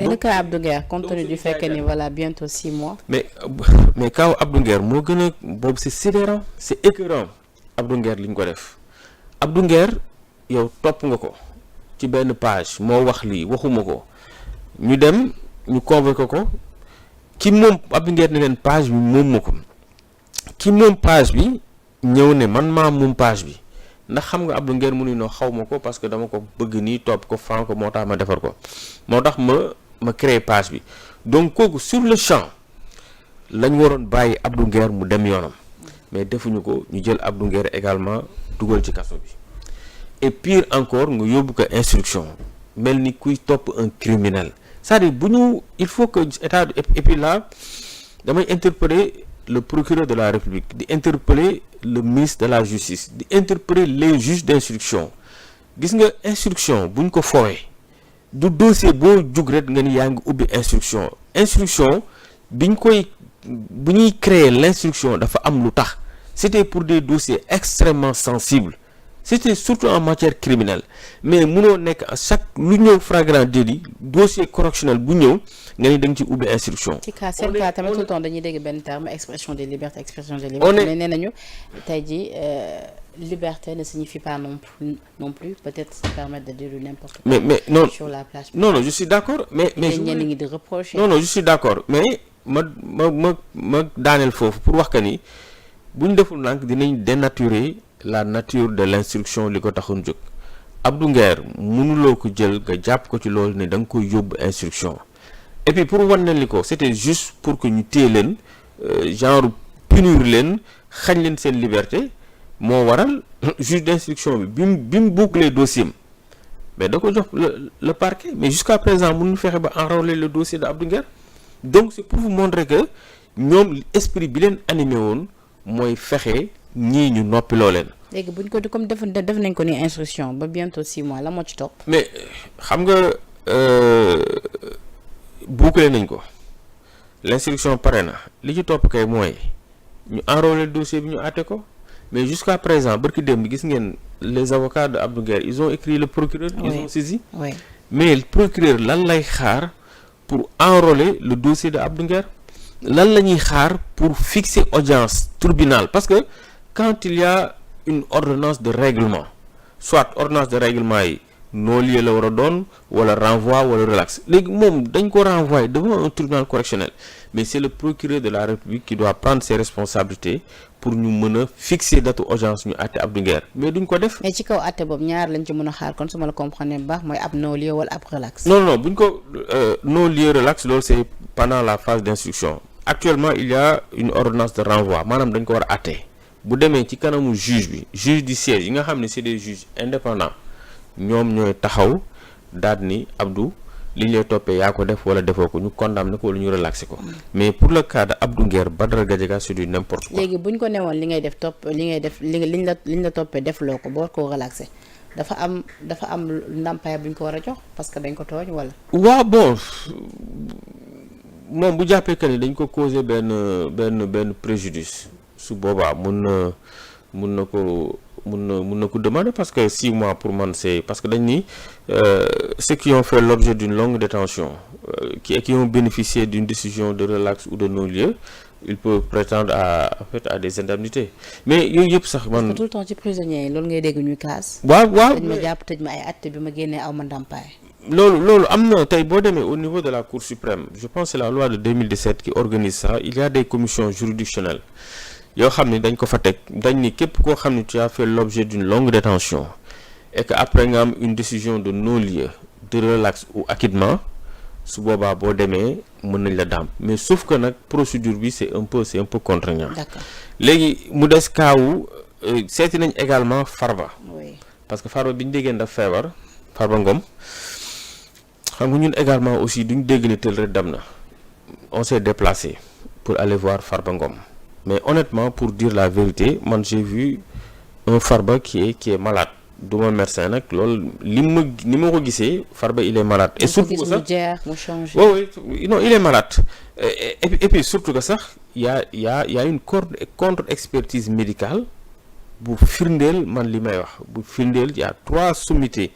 Et le cas Abdou Nguer compte tenu du fait que ni voilà bientôt 6 mois. mais kaw Abdou Nguer moo gën a boobu c'est sidérant c'est écœurant Abdou Nguer li ñu ko def Abdou Nguer yow topp nga ko ci benn page moo wax lii waxuma ko ñu dem ñu convoqué ko ki moom Abdou Nguer ne leen page bi moom ma ko ki moom page bi ñëw ne man maa moom page bi ndax xam nga Abdou Nguer mu ni noo xaw ma ko parce que dama ko bëgg nii topp ko fan ko moo tax ma defar ko moo tax ma créé page bi donc kooku sur le champ lañ waroon bàyyi Abdou Nguer mu dem yoonam mais defuñu ko ñu jël Abdou Nguer également dugal ci kaso bi et pire encore nga yóbbu ko instruction mel ni kuy topp un criminel c'est-à-dire bu ñu il faut que état et puis là damay interpeller le procureur de la République di interpeller le ministre de la Justice di interpeller les juges d'instruction gis nga instruction buñ ko foowee du dossier boo jug rek nga ni yaa ngi ubbi instruction bu ñuy créer l'instruction dafa am lu tax c'était pour des dossiers extrêmement sensibles c'était surtout en matière criminelle mais munoo nekk à chaque lu ñëw flagrant délit dossier correctionnel bu ñëw nga ni da nga ci ubbi instruction. ci cas seen cas tamit tout le temps dañuy dégg benn terme expression des libertés mais nee nañu tey jii liberté ne signifie pas non plus peut-être se permettre de dire n'importe quoi. mais non sur la plage. non je suis d'accord mais ñenn ñi di reprocher. non je suis d'accord mais ma daaneel foofu pour wax que ni bu ñu deful nag dinañ dénaturer la nature de l'instruction li ko taxoon jóg Abdou Nguer mënuloo ko jël nga jàpp ko ci loolu ne da nga koy yóbbu instruction et puis pour wan leen li ko c'était juste pour que ñu téye leen genre punir leen xañ leen seen liberté moo waral juge d'instruction bi mu boucler dossier am mais da ko jox le parquet mais jusqu'à présent mënuñu fexe ba enrôler le dossier de Abdou Nguer donc c'est pour vous montrer que ñoom esprit bi leen animé woon mooy fexe ñii ñu noppiloo leen. léegi buñ ko comme def nañ ko ni instruction ba bientôt 6 mois la moo ci topp. mais xam nga boucler nañ ko l'instruction pare na li ci topp kay mooy ñu enrôler dossier bi ñu àtte ko mais jusqu'à présent barki démb gis ngeen les avocats de Abdou Nguer ils ont écrit le procureur. Oui. Ils ont saisi. Oui. Mais le procureur lan lay xaar pour enrôler le dossier de Abdou Nguer lan la ñuy xaar pour fixer audience tribunal parce que quand il y a une ordonnance de règlement soit ordonnance de règlement yi non-lieu la war a doon wala renvoi wala relax léegi moom dañ ko renvoyer devant un tribunal correctionnel mais c'est le procureur de la République qui doit prendre ses responsabilités pour ñu mën a fixer date audience ñu àtte Abdou Nguer mais duñ ko def. mais ci kaw àtte boobu ñaar lañ ci mën a xaar kon su ma la comprendre bu baax mooy ab non-lieu wala ab relax. non buñ ko non-lieu relax loolu c'est pendant la phase d'instruction actuellement il y a une ordonnance de renvoi maanaam dañ ko war a àtte bu demee ci kanamu juge du siège yi nga xam ne c'est des juges indépendants ñoom ñooy taxaw daal ni Abdou li ñu lay toppee yaa ko def wala defoo ko ñu condamné ko wala ñu relaxé ko mais pour le cas de Abdou Nguer Badara Gadiaga c'est du n'importe quoi. léegi buñ ko newoon li ngay def liñ la toppee defloo ko boo ko relaxé dafa am ndàmpaay buñ ko war a jox parce que dañ ko tooñ wala. waaw bon moom bu jàppee que ni dañ ko causé benn préjudice su boobaa mun na ko demander parce que 6 mois pour man c'est parce que dañ ni ceux qui ont fait l'objet d'une longue détention qui ont bénéficié d'une décision de relax ou de non-lieu ils peuvent prétendre à des indemnités mais yooyu yëpp sax man. parce que tout le temps ci prisonniers yi loolu ngay dégg ñuy kaas. waaw dañ ma jàpp tëj ma ay at bi ma génnee aw ma ndàmpaay. loolu am na tey boo demee au niveau de la Cour suprême je pense que c'est la loi de 2017 qui organise ça il y a des commissions juridictionnelles yoo xam ni dañ ko fa teg dañ ni képp koo xam ni tu as fait l'objet d'une longue détention et que après nga am une décision de non-lieu de relax ou acquittement su boobaa boo demee mën nañ la daam mais sauf que nag procédure bi c'est un peu contraignant. D'accord. léegi mu des kaawu seeti nañ également Farba. Oui. parce que Farba bi ñu déggee daf feebar Farba Ngom xam nga ñun également aussi duñ dégg ni tel rek dem na on s'est déplacé pour aller voir Farba Ngom mais honnêtement pour dire la vérité man j'ai vu un Farba qui est malade du ma médecin nag loolu ni ma ko gisee Farba il est malade. et surtout que sax oui non il est malade et puis surtout que sax y a une contre-expertise médicale bu firndeel man li may wax bu firndeel y a 3 sommités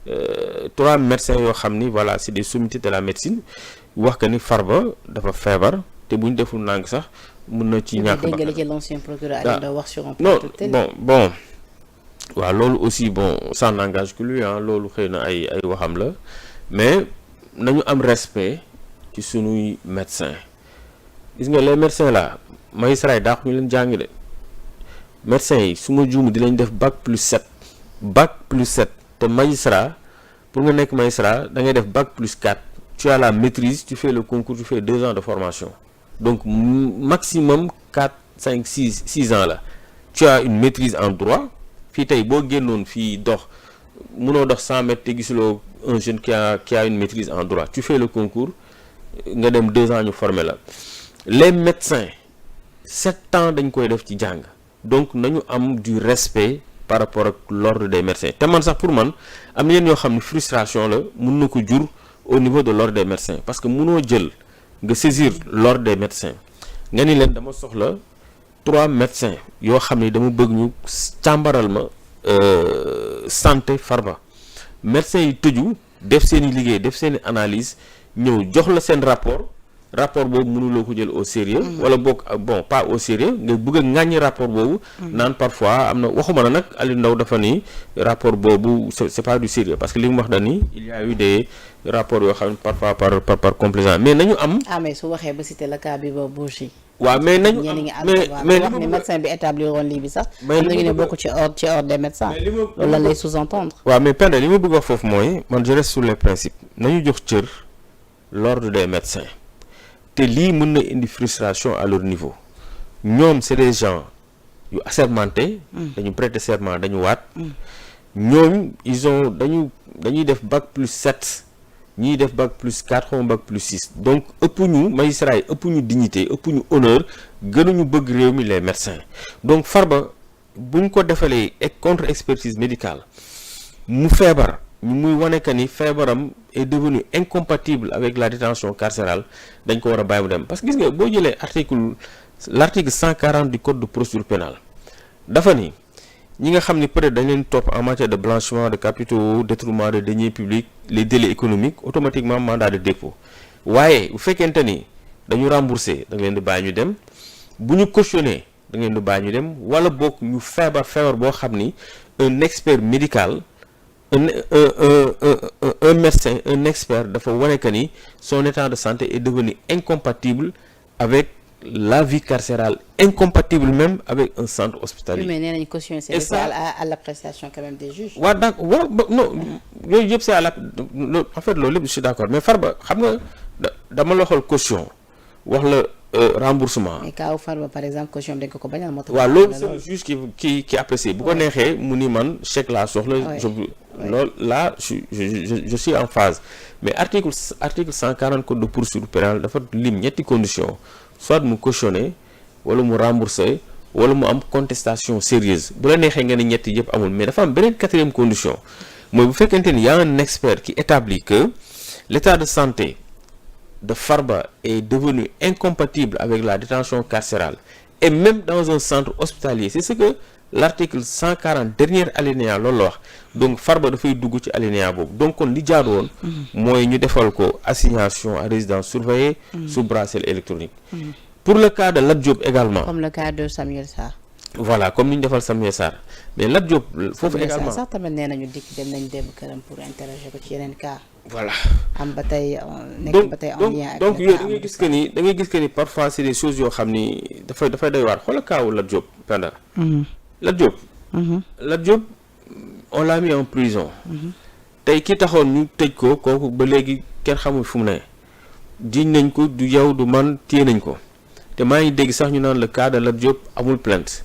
3 médecins yoo xam ni voilà c'est des sommités de la médecine wax que ni Farba dafa feebar te bu ñu deful nang sax mun na ci ñàkk bakkan. dégg nga l'ancien procureur Aliou Ndao wax sur un non plateau de télé. bon waaw loolu aussi bon ça n'engage que lui loolu xëy na ay waxam la mais nañu am respect ci sunuy médecins gis nga les médecins là magistrat yi daax ñu leen jàng de médecins yi su ma juum di lañ def bac+7 te magistrat pour nga nekk magistrat da ngay def bac+4 tu as la maîtrise, tu fais le concours, tu fais 2 ans de formation. Donc maximum 4, 5, 6 ans là. Tu as une maîtrise en droit. Fi tay bo gennon fi dox mëno dox 100 mètres te gisulo un jeune qui a une maîtrise en droit. Tu fais le concours, nga dem 2 ans ñu former la. Les médecins 7 ans dañ koy def ci jang. Donc nañu am du respect par rapport ak l'ordre des médecins. Té man sax pour man am na ñoo xamni frustration la mën na ko jur au niveau de l'ordre des médecins parce que mënoo jël nga saisir l'ordre des médecins nga ni leen dama soxla 3 médecins yoo xam ni dama bëgg ñu càmbaral ma santé Farba médecins yi tëju def seen i liggéey def seen i analyse ñëw jox la seen rapport boobu mënuloo ko jël au sérieux wala boog bon pas au sérieux nga bëgg a ŋàññi rapport boobu naan parfois am na waxuma na nag Aliou Ndao dafa ni rapport boobu c'est pas du sérieux parce que li mu wax na ni il y a eu des rapports yoo xam ne parfois par complaisance mais nañu am mais su waxee ba cité le cas bi ba Bougie waaw mais nañu mais wax ni médecin bi établir woon lii bi sax am nañu ne bokk ci ordre des médecins loolu lan lay sous-entendre waaw mais Penda li ma bëgg wax foofu mooy man je reste sur les principes nañu jox cër l'ordre des médecins te lii mën na indi frustration à leur niveau ñoom c'est des gens yu assermentés dañu prêter serment dañu waat ñoom ils ont dañuy def bac+7 ñiy def bac+4 xaw ma bac+6 donc ëpp ñu magistrat yi ëpp ñu dignité ëpp ñu honneur gënuñu bëgg réew mi les médecins donc Farba buñ ko defalee contre expertise médicale mu feebar ñu muy wane que ni feebaram est devenu incompatible avec la détention carcérale dañ ko war a bàyyi mu dem parce que gis nga boo jëlee l'article 140 du code de procédure pénale dafa ni ñi nga xam ni peut-être dañ leen topp en matière de blanchiment de capitaux détournement de deniers publics les délits économiques automatiquement mandat de dépôt waaye bu fekkente ni dañu rembourser da nga leen di bàyyi ñu dem bu ñu cautionner da nga leen di bàyyi ñu dem wala boog ñu feebar boo xam ni un expert médical un médecin un expert dafa wane que ni son état de santé est devenu incompatible avec la vie carcérale, incompatible même avec un centre hospitalier. Oui, mais nee nañu caution c'est à l'appréciation quand même des juges. waaw d'accord non yooyu yëpp c'est en fait loolu lépp je suis d'accord mais Farba xam nga dama la xool caution wax la remboursement. mais cas Farba par exemple caution dañ ko bañal moo tax. waaw loolu c'est le juge qui apprécie bu ko neexee mu ni man chèque laa soxla. loolu là je suis en phase mais article 140 code de procédure pénale dafa lim ñetti conditions. soit mu cautionner wala mu rembourser wala mu am contestation sérieuse bu la neexee nga ne ñetti yëpp amul mais dafa am beneen 4e condition mooy bu fekkente ni y a un expert qui établit que l'état de santé de Farba est devenu incompatible avec la détention carcérale et même dans un centre hospitalier c'est ce que l'article 140 dernier alinéa loolu la wax donc Farba dafay dugg ci alinéa boobu donc kon li jaar woon mooy ñu defal ko assignation à résidence surveillée sous bracelet électronique pour le cas de Lat Diop également comme le cas de Samuel Sarr voilà comme ni ñu defal Samuel Sarr mais Lat Diop foofu également sax tamit nee nañu dikk dem nañ démb këram pour interroger ko ci yeneen cas voilà am ba tey nekk ba tey en lien donc yooyu da ngay gis que ni parfois c'est des choses yoo xam ni dafay doy waar xoolal kaawu Lat Diop Penda Lat Diop on l'a mis en prison tey ki taxoon ñu tëj ko kooku ba léegi kenn xamul fu mu ne jiñ nañ ko du yow du man téye nañ ko te maa ngi dégg sax ñu naan le cas de Lat Diop amul plainte